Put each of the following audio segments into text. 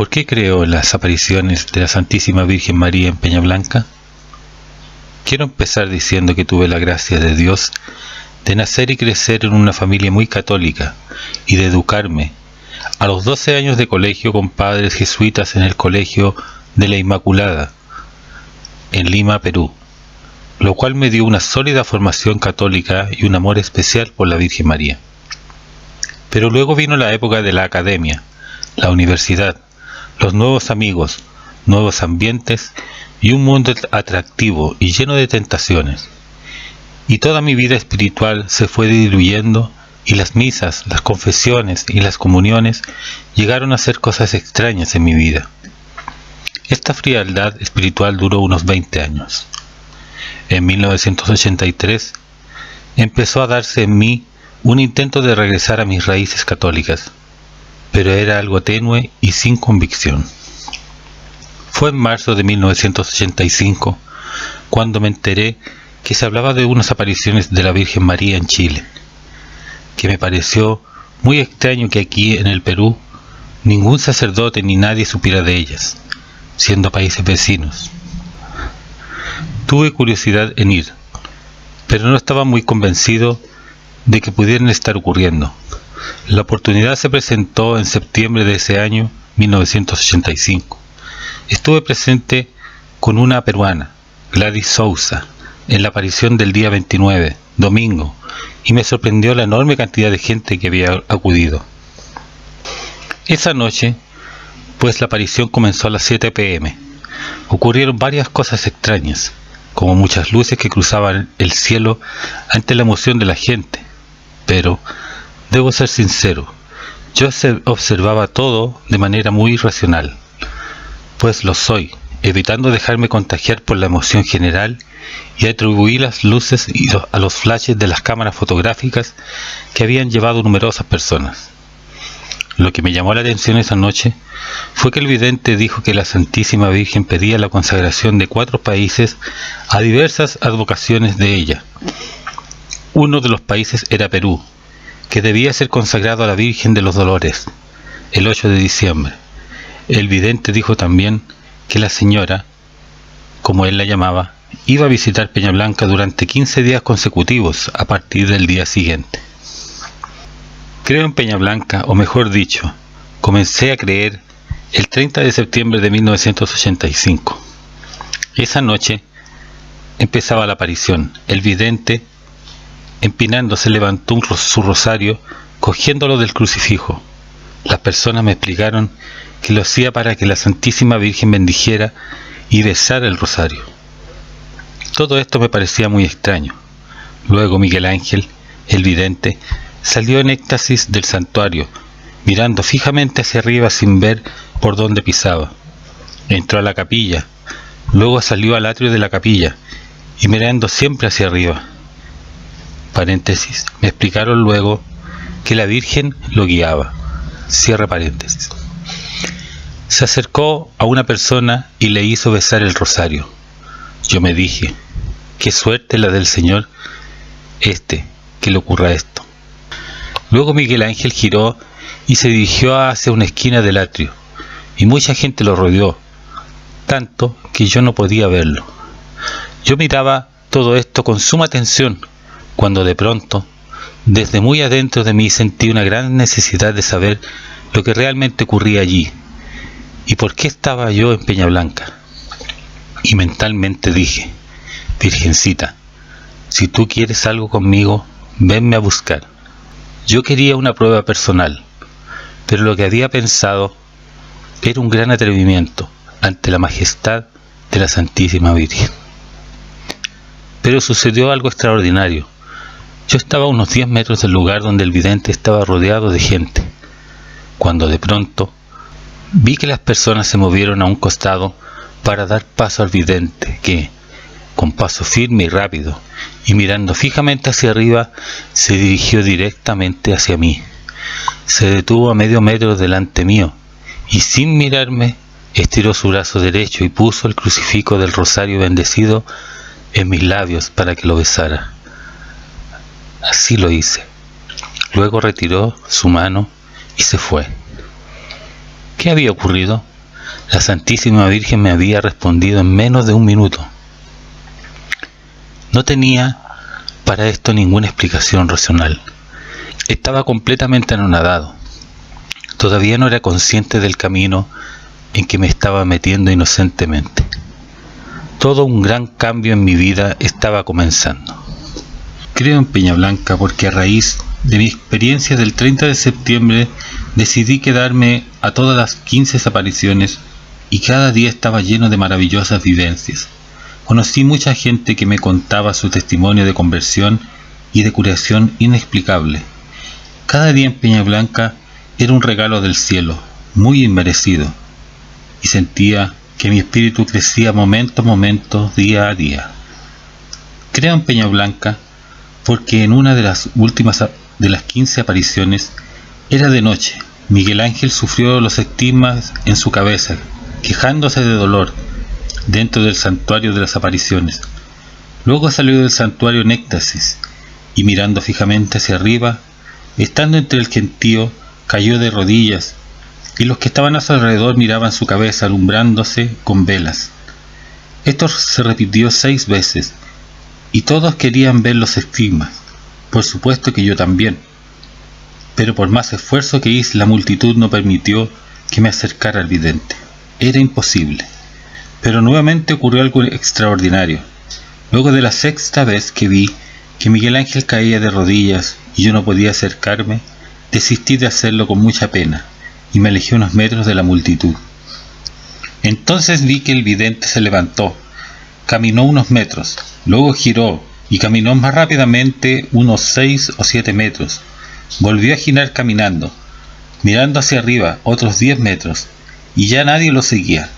¿Por qué creo en las apariciones de la Santísima Virgen María en Peñablanca? Quiero empezar diciendo que tuve la gracia de Dios de nacer y crecer en una familia muy católica y de educarme a los 12 años de colegio con padres jesuitas en el Colegio de la Inmaculada, en Lima, Perú, lo cual me dio una sólida formación católica y un amor especial por la Virgen María. Pero luego vino la época de la academia, la universidad, los nuevos amigos, nuevos ambientes y un mundo atractivo y lleno de tentaciones. Y toda mi vida espiritual se fue diluyendo y las misas, las confesiones y las comuniones llegaron a ser cosas extrañas en mi vida. Esta frialdad espiritual duró unos 20 años. En 1983 empezó a darse en mí un intento de regresar a mis raíces católicas, pero era algo tenue y sin convicción. Fue en marzo de 1985 cuando me enteré que se hablaba de unas apariciones de la Virgen María en Chile, que me pareció muy extraño que aquí en el Perú ningún sacerdote ni nadie supiera de ellas, siendo países vecinos. Tuve curiosidad en ir, pero no estaba muy convencido de que pudieran estar ocurriendo. La oportunidad se presentó en septiembre de ese año, 1985. Estuve presente con una peruana, Gladys Sousa, en la aparición del día 29, domingo, y me sorprendió la enorme cantidad de gente que había acudido. Esa noche, pues la aparición comenzó a las 7 p.m. Ocurrieron varias cosas extrañas, como muchas luces que cruzaban el cielo ante la emoción de la gente, pero debo ser sincero, yo observaba todo de manera muy racional, pues lo soy, evitando dejarme contagiar por la emoción general y atribuí las luces a los flashes de las cámaras fotográficas que habían llevado numerosas personas. Lo que me llamó la atención esa noche fue que el vidente dijo que la Santísima Virgen pedía la consagración de 4 países a diversas advocaciones de ella. Uno de los países era Perú, que debía ser consagrado a la Virgen de los Dolores, el 8 de diciembre. El vidente dijo también que la señora, como él la llamaba, iba a visitar Peñablanca durante 15 días consecutivos a partir del día siguiente. Creo en Peñablanca, o mejor dicho, comencé a creer el 30 de septiembre de 1985. Esa noche empezaba la aparición. El vidente, empinándose, levantó su rosario, cogiéndolo del crucifijo. Las personas me explicaron que lo hacía para que la Santísima Virgen bendijera y besara el rosario. Todo esto me parecía muy extraño. Luego Miguel Ángel, el vidente, salió en éxtasis del santuario, mirando fijamente hacia arriba sin ver por dónde pisaba. Entró a la capilla, luego salió al atrio de la capilla y mirando siempre hacia arriba. Paréntesis, me explicaron luego que la Virgen lo guiaba. Cierra paréntesis. Se acercó a una persona y le hizo besar el rosario. Yo me dije, qué suerte la del Señor, que le ocurra esto. Luego Miguel Ángel giró y se dirigió hacia una esquina del atrio, y mucha gente lo rodeó, tanto que yo no podía verlo. Yo miraba todo esto con suma atención, cuando de pronto, desde muy adentro de mí sentí una gran necesidad de saber lo que realmente ocurría allí, y por qué estaba yo en Peñablanca. Y mentalmente dije, Virgencita, si tú quieres algo conmigo, venme a buscar. Yo quería una prueba personal, pero lo que había pensado era un gran atrevimiento ante la majestad de la Santísima Virgen. Pero sucedió algo extraordinario. Yo estaba a unos 10 metros del lugar donde el vidente estaba rodeado de gente, cuando de pronto vi que las personas se movieron a un costado para dar paso al vidente, que, con paso firme y rápido, y mirando fijamente hacia arriba, se dirigió directamente hacia mí. Se detuvo a medio metro delante mío, y sin mirarme, estiró su brazo derecho y puso el crucifijo del rosario bendecido en mis labios para que lo besara. Así lo hice. Luego retiró su mano y se fue. ¿Qué había ocurrido? la Santísima Virgen me había respondido en menos de un minuto. No tenía para esto ninguna explicación racional. Estaba completamente anonadado. Todavía no era consciente del camino en que me estaba metiendo inocentemente. Todo un gran cambio en mi vida estaba comenzando. Creo en Peñablanca porque a raíz de mi experiencia del 30 de septiembre decidí quedarme a todas las 15 apariciones y cada día estaba lleno de maravillosas vivencias. Conocí mucha gente que me contaba su testimonio de conversión y de curación inexplicable. Cada día en Peñablanca era un regalo del cielo, muy inmerecido, y sentía que mi espíritu crecía momento a momento, día a día. Creo en Peñablanca porque en una de las últimas de las 15 apariciones era de noche. Miguel Ángel sufrió los estigmas en su cabeza, quejándose de dolor dentro del santuario de las apariciones. Luego salió del santuario en éxtasis y mirando fijamente hacia arriba, estando entre el gentío, cayó de rodillas y los que estaban a su alrededor miraban su cabeza alumbrándose con velas. Esto se repitió 6 veces y todos querían ver los estigmas. Por supuesto que yo también, pero por más esfuerzo que hice la multitud no permitió que me acercara al vidente. Era imposible. Pero nuevamente ocurrió algo extraordinario. Luego de la 6ª vez que vi que Miguel Ángel caía de rodillas y yo no podía acercarme, desistí de hacerlo con mucha pena y me alejé unos metros de la multitud. Entonces vi que el vidente se levantó, caminó unos metros, luego giró y caminó más rápidamente unos 6 o 7 metros. Volvió a girar caminando, mirando hacia arriba otros 10 metros y ya nadie lo seguía.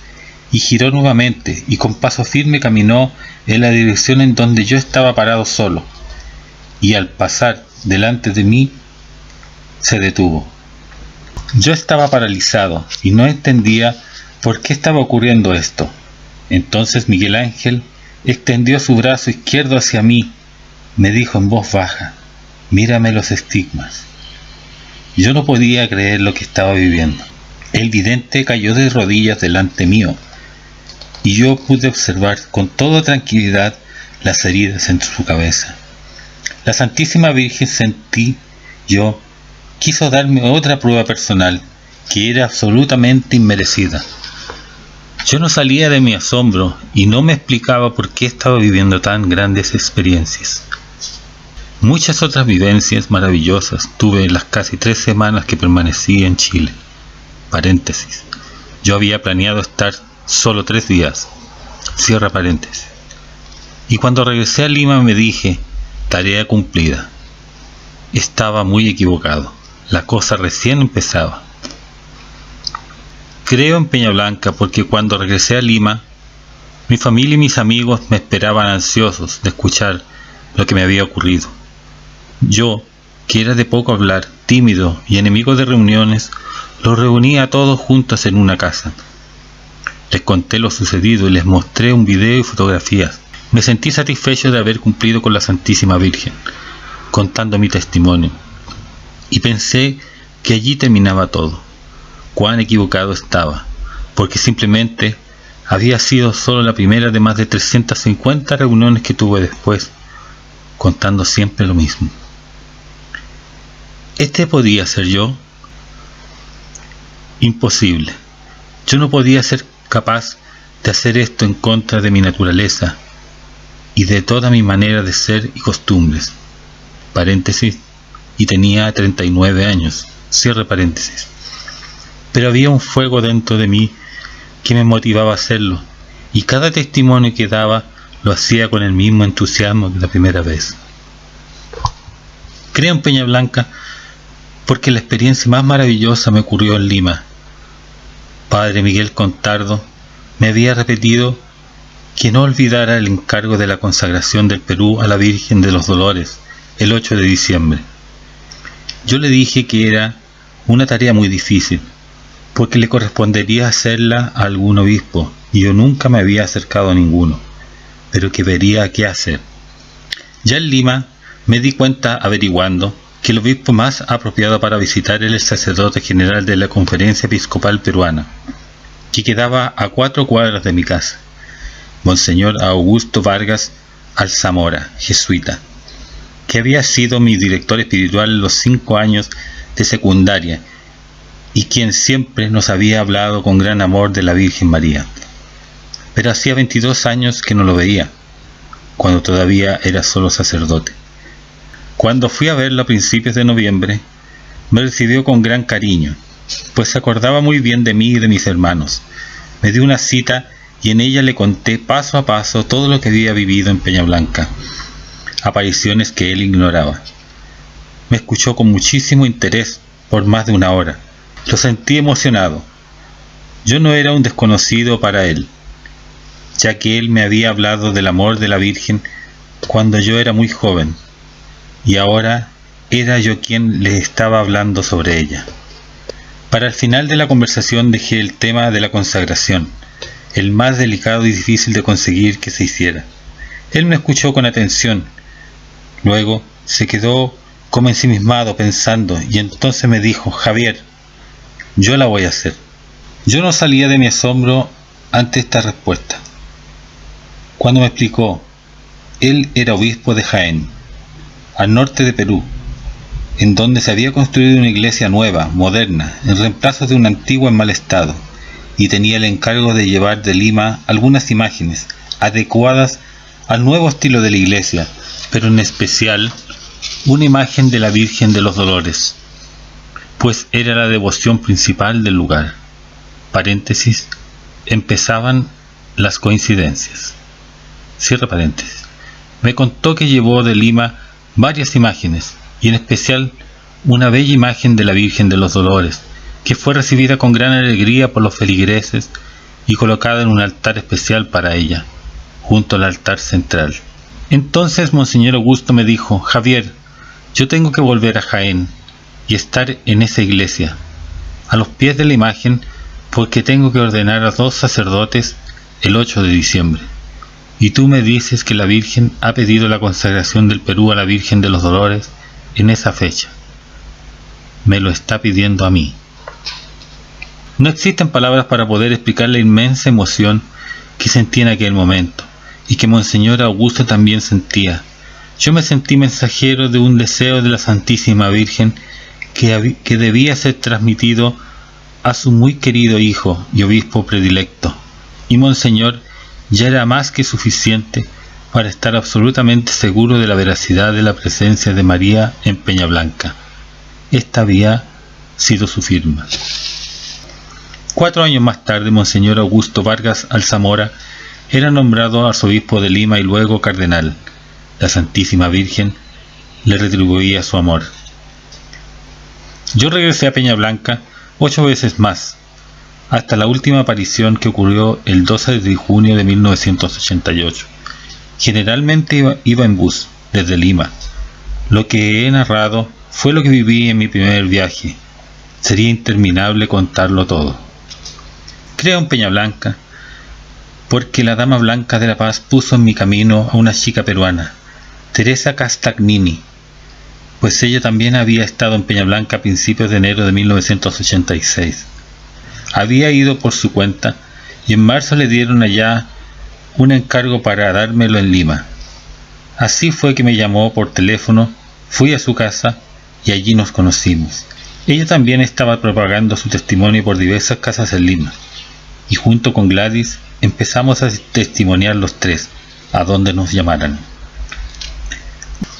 Y giró nuevamente y con paso firme caminó en la dirección en donde yo estaba parado solo, y al pasar delante de mí se detuvo. Yo estaba paralizado y no entendía por qué estaba ocurriendo esto. Entonces Miguel Ángel extendió su brazo izquierdo hacia mí, me dijo en voz baja: mírame los estigmas. Yo no podía creer lo que estaba viviendo. El vidente cayó de rodillas delante mío y yo pude observar con toda tranquilidad las heridas en su cabeza. La Santísima Virgen, sentí yo, quiso darme otra prueba personal que era absolutamente inmerecida. Yo no salía de mi asombro y no me explicaba por qué estaba viviendo tan grandes experiencias. Muchas otras vivencias maravillosas tuve en las casi 3 semanas que permanecí en Chile. Paréntesis. Yo había planeado estar solo 3 días. Cierra paréntesis. Y cuando regresé a Lima me dije: tarea cumplida. Estaba muy equivocado. La cosa recién empezaba. Creo en Peñablanca porque cuando regresé a Lima, mi familia y mis amigos me esperaban ansiosos de escuchar lo que me había ocurrido. Yo, que era de poco hablar, tímido y enemigo de reuniones, los reuní a todos juntos en una casa. Les conté lo sucedido y les mostré un video y fotografías. Me sentí satisfecho de haber cumplido con la Santísima Virgen, contando mi testimonio. Y pensé que allí terminaba todo. Cuán equivocado estaba, porque simplemente había sido solo la primera de más de 350 reuniones que tuve después, contando siempre lo mismo. ¿Este podía ser yo? Imposible. Yo no podía ser capaz de hacer esto en contra de mi naturaleza y de toda mi manera de ser y costumbres. Paréntesis, y tenía 39 años. Cierre paréntesis. Pero había un fuego dentro de mí que me motivaba a hacerlo, y cada testimonio que daba lo hacía con el mismo entusiasmo que la primera vez. Creo en Peñablanca porque la experiencia más maravillosa me ocurrió en Lima. Padre Miguel Contardo me había repetido que no olvidara el encargo de la consagración del Perú a la Virgen de los Dolores el 8 de diciembre. Yo le dije que era una tarea muy difícil, porque le correspondería hacerla a algún obispo, y yo nunca me había acercado a ninguno, pero que vería qué hacer. Ya en Lima me di cuenta, averiguando, que el obispo más apropiado para visitar era el sacerdote general de la Conferencia Episcopal Peruana. que quedaba a 4 cuadras de mi casa, Monseñor Augusto Vargas Alzamora, jesuita, que había sido mi director espiritual en los 5 años de secundaria y quien siempre nos había hablado con gran amor de la Virgen María. Pero hacía 22 años que no lo veía, cuando todavía era solo sacerdote. Cuando fui a verlo a principios de noviembre, me recibió con gran cariño, pues se acordaba muy bien de mí y de mis hermanos. Me dio una cita y en ella le conté paso a paso todo lo que había vivido en Peñablanca, apariciones que él ignoraba. Me escuchó con muchísimo interés por más de 1 hora. Lo sentí emocionado. Yo no era un desconocido para él, ya que él me había hablado del amor de la Virgen cuando yo era muy joven, y ahora era yo quien le estaba hablando sobre ella. Para el final de la conversación dejé el tema de la consagración, el más delicado y difícil de conseguir que se hiciera. Él me escuchó con atención, luego se quedó como ensimismado pensando, y entonces me dijo: Javier, yo la voy a hacer. Yo no salía de mi asombro ante esta respuesta. Cuando me explicó, él era obispo de Jaén, al norte de Perú, en donde se había construido una iglesia nueva, moderna, en reemplazo de una antigua en mal estado, y tenía el encargo de llevar de Lima algunas imágenes adecuadas al nuevo estilo de la iglesia, pero en especial una imagen de la Virgen de los Dolores, pues era la devoción principal del lugar. Paréntesis, empezaban las coincidencias. Cierre paréntesis. Me contó que llevó de Lima varias imágenes, y en especial una bella imagen de la Virgen de los Dolores, que fue recibida con gran alegría por los feligreses y colocada en un altar especial para ella, junto al altar central. Entonces Monseñor Augusto me dijo: Javier, yo tengo que volver a Jaén y estar en esa iglesia, a los pies de la imagen, porque tengo que ordenar a 2 sacerdotes el 8 de diciembre. Y tú me dices que la Virgen ha pedido la consagración del Perú a la Virgen de los Dolores en esa fecha. Me lo está pidiendo a mí. No existen palabras para poder explicar la inmensa emoción que sentí en aquel momento, y que Monseñor Augusto también sentía. Yo me sentí mensajero de un deseo de la Santísima Virgen que debía ser transmitido a su muy querido hijo y obispo predilecto, y Monseñor ya era más que suficiente para estar absolutamente seguro de la veracidad de la presencia de María en Peñablanca. Esta había sido su firma. 4 años más tarde, Monseñor Augusto Vargas Alzamora era nombrado arzobispo de Lima y luego cardenal. La Santísima Virgen le retribuía su amor. Yo regresé a Peñablanca 8 veces más, hasta la última aparición que ocurrió el 12 de junio de 1988. Generalmente iba en bus, desde Lima. Lo que he narrado fue lo que viví en mi primer viaje. Sería interminable contarlo todo. Creo en Peñablanca, porque la Dama Blanca de la Paz puso en mi camino a una chica peruana, Teresa Castagnini, pues ella también había estado en Peñablanca a principios de enero de 1986. Había ido por su cuenta y en marzo le dieron allá un encargo para dármelo en Lima. Así fue que me llamó por teléfono, fui a su casa y allí nos conocimos. Ella también estaba propagando su testimonio por diversas casas en Lima, y junto con Gladys empezamos a testimoniar los 3, a donde nos llamaran.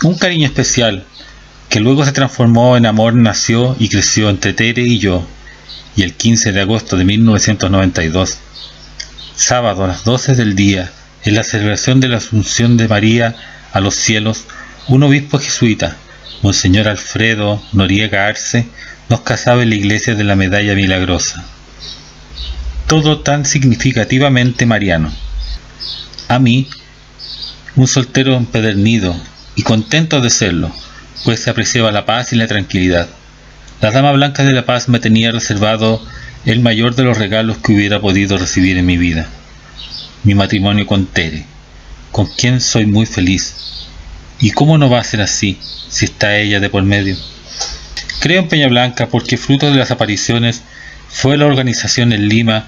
Un cariño especial, que luego se transformó en amor, nació y creció entre Tere y yo, y el 15 de agosto de 1992, sábado a las 12 del día, en la celebración de la Asunción de María a los cielos, un obispo jesuita, Monseñor Alfredo Noriega Arce, nos casaba en la iglesia de la Medalla Milagrosa. Todo tan significativamente mariano. A mí, un soltero empedernido y contento de serlo, pues se apreciaba la paz y la tranquilidad. La Dama Blanca de la Paz me tenía reservado el mayor de los regalos que hubiera podido recibir en mi vida: mi matrimonio con Tere, con quien soy muy feliz. ¿Y cómo no va a ser así, si está ella de por medio? Creo en Peñablanca porque fruto de las apariciones fue la organización en Lima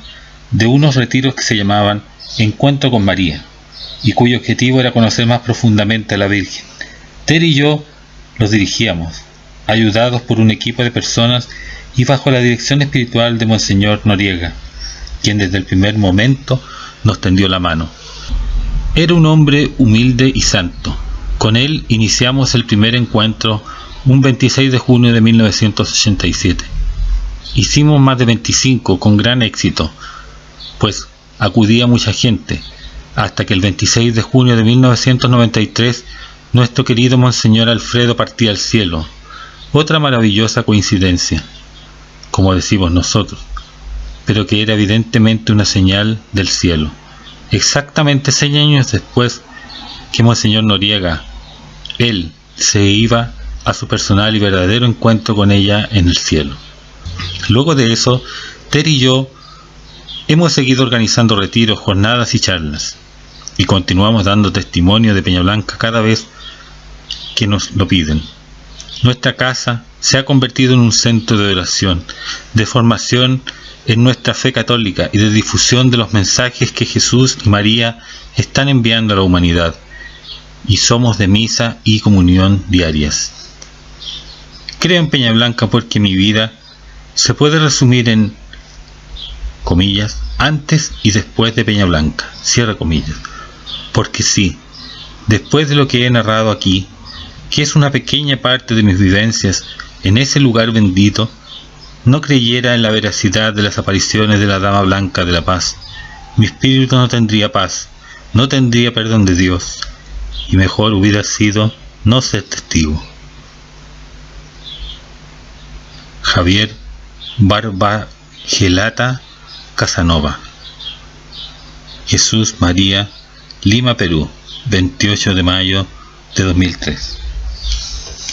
de unos retiros que se llamaban Encuentro con María, y cuyo objetivo era conocer más profundamente a la Virgen. Terry y yo los dirigíamos, ayudados por un equipo de personas y bajo la dirección espiritual de Monseñor Noriega, quien desde el primer momento nos tendió la mano. Era un hombre humilde y santo. Con él iniciamos el primer encuentro un 26 de junio de 1987. Hicimos más de 25 con gran éxito, pues acudía mucha gente, hasta que el 26 de junio de 1993 nuestro querido Monseñor Alfredo partía al cielo. Otra maravillosa coincidencia, como decimos nosotros, pero que era evidentemente una señal del cielo. Exactamente 6 años después que Monseñor Noriega, él se iba a su personal y verdadero encuentro con ella en el cielo. Luego de eso, Terry y yo hemos seguido organizando retiros, jornadas y charlas, y continuamos dando testimonio de Peñablanca cada vez que nos lo piden. Nuestra casa se ha convertido en un centro de oración, de formación en nuestra fe católica y de difusión de los mensajes que Jesús y María están enviando a la humanidad, y somos de misa y comunión diarias. Creo en Peñablanca porque mi vida se puede resumir en, comillas, antes y después de Peñablanca, cierra comillas, porque sí, después de lo que he narrado aquí, que es una pequeña parte de mis vivencias en ese lugar bendito, no creyera en la veracidad de las apariciones de la Dama Blanca de la Paz, mi espíritu no tendría paz, no tendría perdón de Dios, y mejor hubiera sido no ser testigo. Javier Barbagelata Casanova. Jesús María, Lima, Perú, 28 de mayo de 2003.